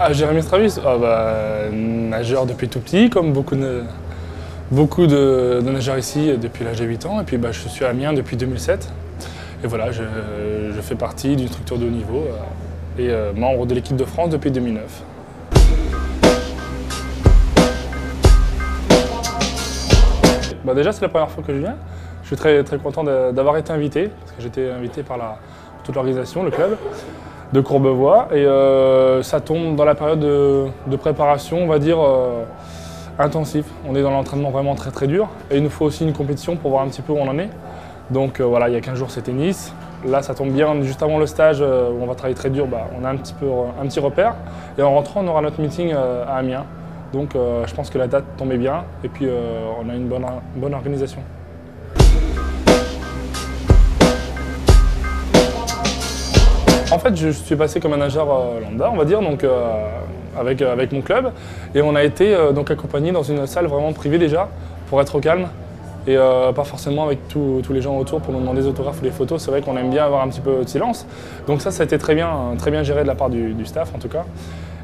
Ah, Jérémy Stravis, nageur depuis tout petit, comme beaucoup de nageurs ici depuis l'âge de 8 ans. Et puis je suis à Amiens depuis 2007. Et voilà, je fais partie d'une structure de haut niveau et membre de l'équipe de France depuis 2009. Déjà, c'est la première fois que je viens. Je suis très content d'avoir été invité, parce que j'étais invité par toute l'organisation, le club de Courbevoie. Et ça tombe dans la période de préparation, on va dire, intensif. On est dans l'entraînement vraiment très dur. Et il nous faut aussi une compétition pour voir un petit peu où on en est. Donc voilà, il y a 15 jours, c'était Nice. Là, ça tombe bien, juste avant le stage, où on va travailler très dur, on a un petit repère. Et en rentrant, on aura notre meeting à Amiens. Donc je pense que la date tombait bien. Et puis on a une bonne organisation. En fait, je suis passé comme un nageur lambda, on va dire, donc, avec mon club. Et on a été accompagné dans une salle vraiment privée déjà, pour être au calme. Et pas forcément avec tous les gens autour pour nous demander des autographes ou des photos. C'est vrai qu'on aime bien avoir un petit peu de silence. Donc ça a été très bien géré de la part du staff en tout cas.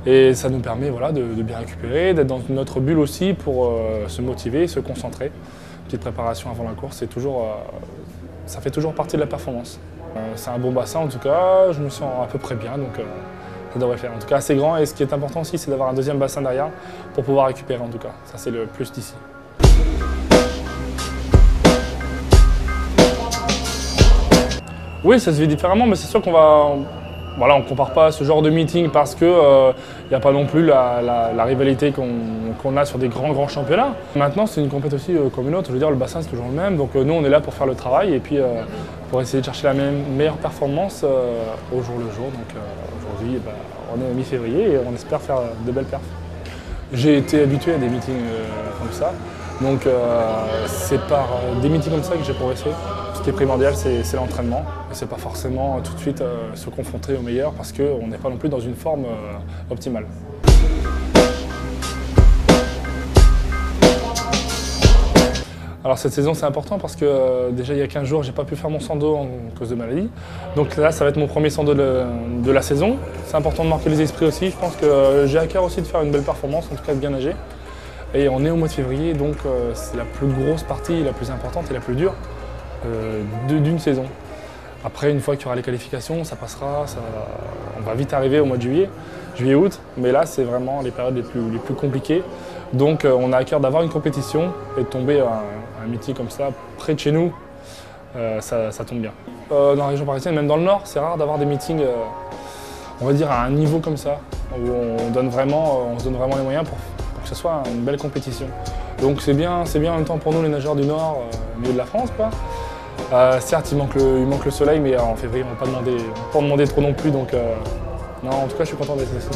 Et ça nous permet de bien récupérer, d'être dans notre bulle aussi pour se motiver, se concentrer. Petite préparation avant la course, ça fait toujours partie de la performance. C'est un bon bassin en tout cas, je me sens à peu près bien, donc ça devrait faire. En tout cas assez grand, et ce qui est important aussi, c'est d'avoir un deuxième bassin derrière pour pouvoir récupérer en tout cas. Ça c'est le plus d'ici. Oui, ça se vit différemment, mais c'est sûr qu'on on ne compare pas ce genre de meeting parce qu'il n'y a pas non plus la rivalité qu'on a sur des grands championnats. Maintenant, c'est une compétition aussi comme une autre. Je veux dire, le bassin, c'est toujours le même. Donc nous, on est là pour faire le travail et puis pour essayer de chercher la meilleure performance au jour le jour. Donc aujourd'hui, on est à mi-février et on espère faire de belles perfs. J'ai été habitué à des meetings comme ça. Donc c'est par des meetings comme ça que j'ai progressé. Ce qui est primordial, c'est l'entraînement. Et c'est pas forcément tout de suite se confronter au meilleur parce qu'on n'est pas non plus dans une forme optimale. Alors cette saison c'est important parce que déjà il y a 15 jours j'ai pas pu faire mon 100 d'eau en cause de maladie. Donc là ça va être mon premier 100 d'eau de la saison. C'est important de marquer les esprits aussi. Je pense que j'ai à cœur aussi de faire une belle performance, en tout cas de bien nager. Et on est au mois de février, donc c'est la plus grosse partie, la plus importante et la plus dure d'une saison. Après, une fois qu'il y aura les qualifications, ça passera, on va vite arriver au mois de juillet-août, mais là c'est vraiment les périodes les plus compliquées. Donc on a à cœur d'avoir une compétition et de tomber à un meeting comme ça, près de chez nous, ça tombe bien. Dans la région parisienne, même dans le Nord, c'est rare d'avoir des meetings, on va dire à un niveau comme ça, où on se donne vraiment les moyens pour que ce soit une belle compétition. Donc c'est bien en même temps pour nous les nageurs du Nord, au milieu de la France, quoi. Certes, il manque le soleil, mais en février, on ne va pas demander trop non plus. Donc, non, en tout cas, je suis content d'être ici.